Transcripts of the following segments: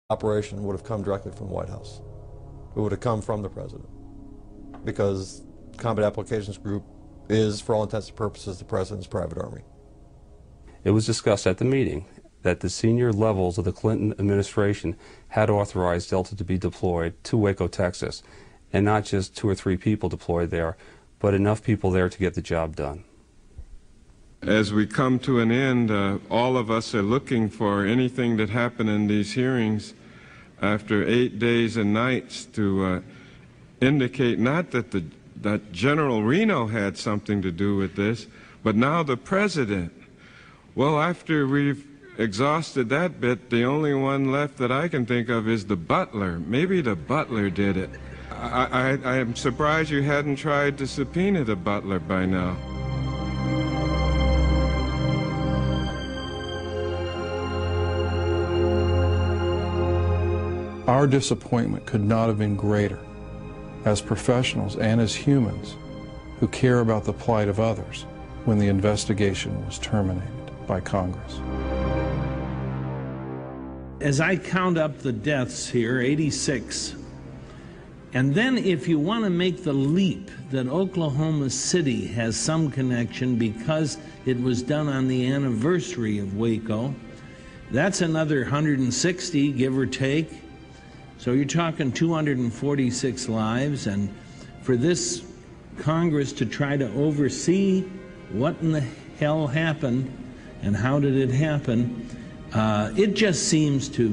Operation would have come directly from the White House. It would have come from the president, because Combat Applications Group is, for all intents and purposes, the president's private army. It was discussed at the meeting that the senior levels of the Clinton administration had authorized Delta to be deployed to Waco, Texas, and not just 2 or 3 people deployed there, but enough people there to get the job done. As we come to an end, all of us are looking for anything that happened in these hearings after 8 days and nights to indicate not that General Reno had something to do with this, but now the president. Well, after we've exhausted that bit, the only one left that I can think of is the butler. Maybe the butler did it. I am surprised you hadn't tried to subpoena the butler by now. Our disappointment could not have been greater as professionals and as humans who care about the plight of others when the investigation was terminated by Congress. As I count up the deaths here, 86, and then if you want to make the leap that Oklahoma City has some connection because it was done on the anniversary of Waco, that's another 160, give or take. So you're talking 246 lives, and for this Congress to try to oversee what in the hell happened and how did it happen, it just seems to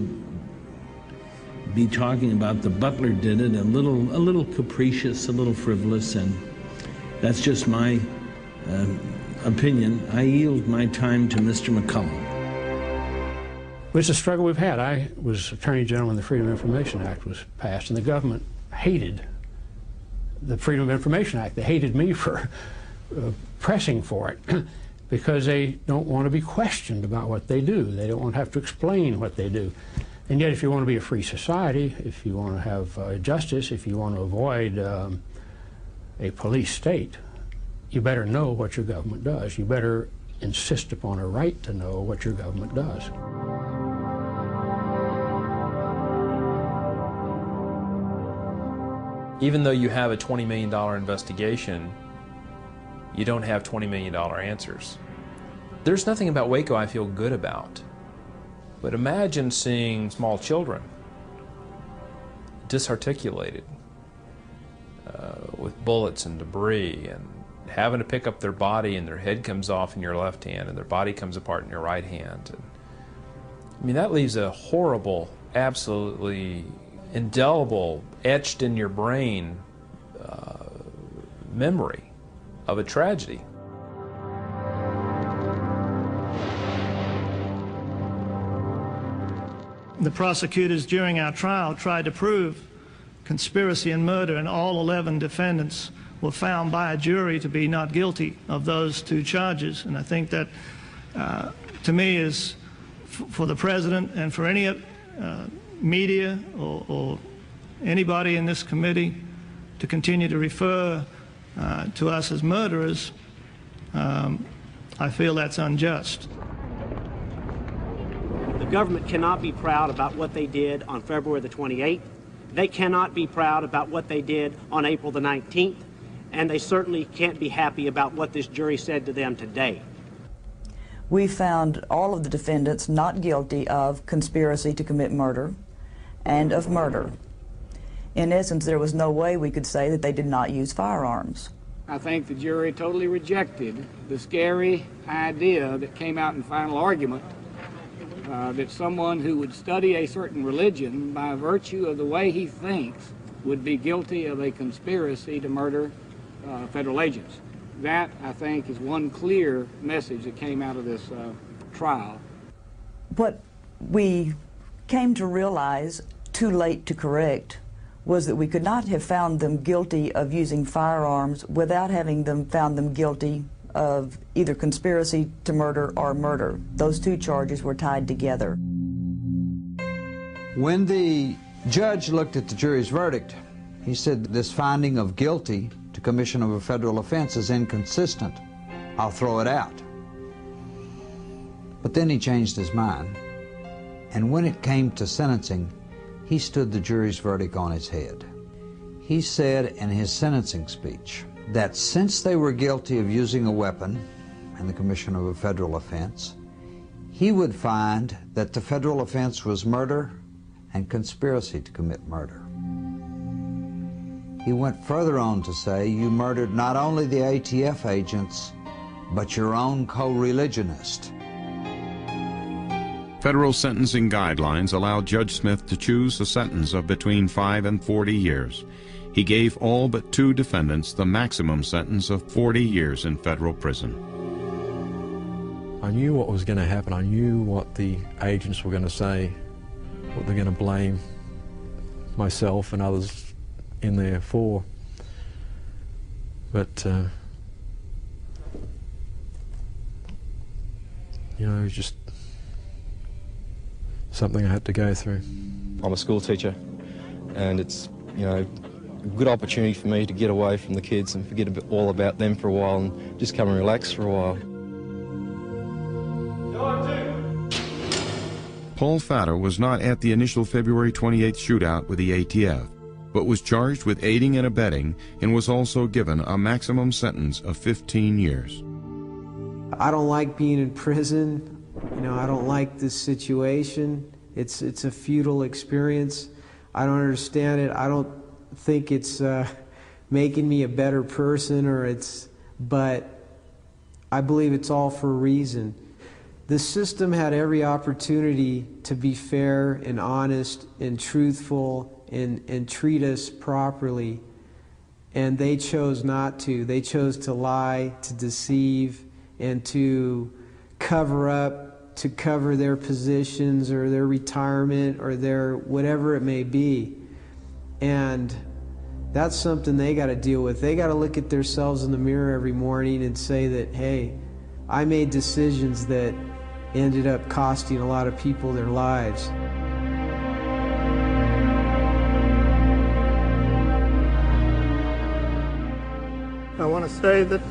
be talking about the butler did it, a little capricious, a little frivolous, and that's just my opinion. I yield my time to Mr. McCullum. It's a struggle we've had. I was Attorney General when the Freedom of Information Act was passed, and the government hated the Freedom of Information Act. They hated me for pressing for it because they don't want to be questioned about what they do. They don't want to have to explain what they do. And yet, if you want to be a free society, if you want to have justice, if you want to avoid a police state, you better know what your government does. You better insist upon a right to know what your government does. Even though you have a $20 million investigation, you don't have $20 million answers. There's nothing about Waco I feel good about. But imagine seeing small children disarticulated with bullets and debris, and having to pick up their body and their head comes off in your left hand and their body comes apart in your right hand. And, I mean, that leaves a horrible, absolutely indelible, etched in your brain memory of a tragedy. The prosecutors during our trial tried to prove conspiracy and murder, and all 11 defendants were found by a jury to be not guilty of those 2 charges. And I think that, to me, is for the president and for any media or anybody in this committee to continue to refer to us as murderers, I feel that's unjust. The government cannot be proud about what they did on February the 28th. They cannot be proud about what they did on April the 19th. And they certainly can't be happy about what this jury said to them today. We found all of the defendants not guilty of conspiracy to commit murder and of murder. In essence, there was no way we could say that they did not use firearms. I think the jury totally rejected the scary idea that came out in final argument that someone who would study a certain religion by virtue of the way he thinks would be guilty of a conspiracy to murder federal agents. That, I think, is one clear message that came out of this trial. What we came to realize, too late to correct, was that we could not have found them guilty of using firearms without having found them guilty of either conspiracy to murder or murder. Those 2 charges were tied together. When the judge looked at the jury's verdict, he said this finding of guilty to commission of a federal offense is inconsistent. I'll throw it out. But then he changed his mind. And when it came to sentencing, he stood the jury's verdict on its head. He said in his sentencing speech that since they were guilty of using a weapon in the commission of a federal offense, he would find that the federal offense was murder and conspiracy to commit murder. He went further on to say, you murdered not only the ATF agents, but your own co-religionist. Federal sentencing guidelines allowed Judge Smith to choose a sentence of between 5 and 40 years. He gave all but 2 defendants the maximum sentence of 40 years in federal prison. I knew what was going to happen. I knew what the agents were going to say, what they're going to blame myself and others in there for. But, you know, it was just something I had to go through. I'm a school teacher, and it's, you know, a good opportunity for me to get away from the kids and forget all about them for a while and just come and relax for a while. Paul Fatter was not at the initial February 28th shootout with the ATF, but was charged with aiding and abetting and was also given a maximum sentence of 15 years. I don't like being in prison. You know, I don't like this situation. It's a futile experience. I don't understand it. I don't think it's making me a better person, but I believe it's all for a reason. The system had every opportunity to be fair and honest and truthful and treat us properly, and they chose not to. They chose to lie, to deceive, and to cover up, to cover their positions or their retirement or their whatever it may be. And that's something they got to deal with. They got to look at themselves in the mirror every morning and say that, hey, I made decisions that ended up costing a lot of people their lives. I want to say that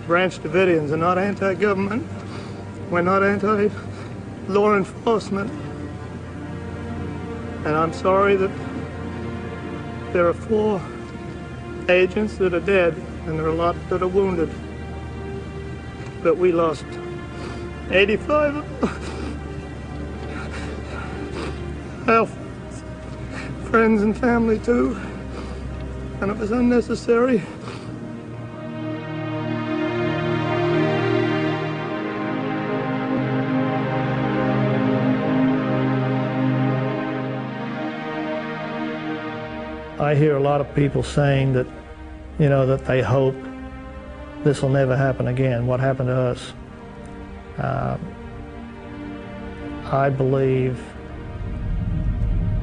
Branch Davidians are not anti-government. We're not anti-law enforcement. And I'm sorry that there are 4 agents that are dead and there are a lot that are wounded. But we lost 85 health, friends and family too, and it was unnecessary. I hear a lot of people saying that, you know, that they hope this will never happen again, what happened to us. I believe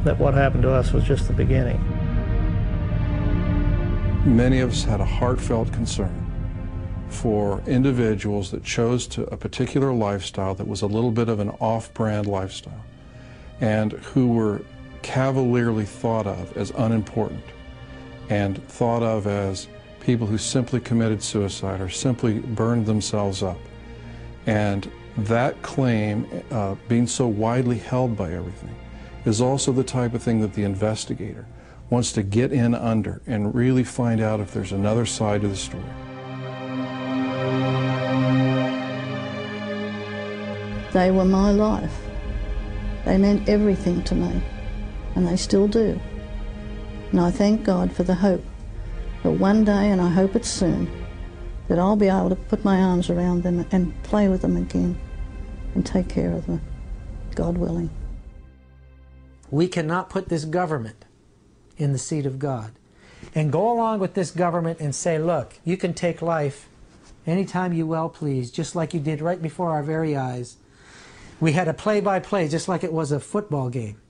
that what happened to us was just the beginning. Many of us had a heartfelt concern for individuals that chose a particular lifestyle that was a little bit of an off-brand lifestyle and who were cavalierly thought of as unimportant and thought of as people who simply committed suicide or simply burned themselves up. And that claim, being so widely held by everything, is also the type of thing that the investigator wants to get in under and really find out if there's another side to the story. They were my life. They meant everything to me, and they still do. And I thank God for the hope that one day, and I hope it's soon, that I'll be able to put my arms around them and play with them again and take care of them, God willing. We cannot put this government in the seat of God and go along with this government and say, look, you can take life anytime you well please, just like you did right before our very eyes. We had a play-by-play just like it was a football game.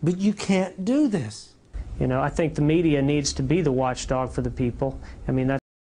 But you can't do this. You know, I think the media needs to be the watchdog for the people. I mean,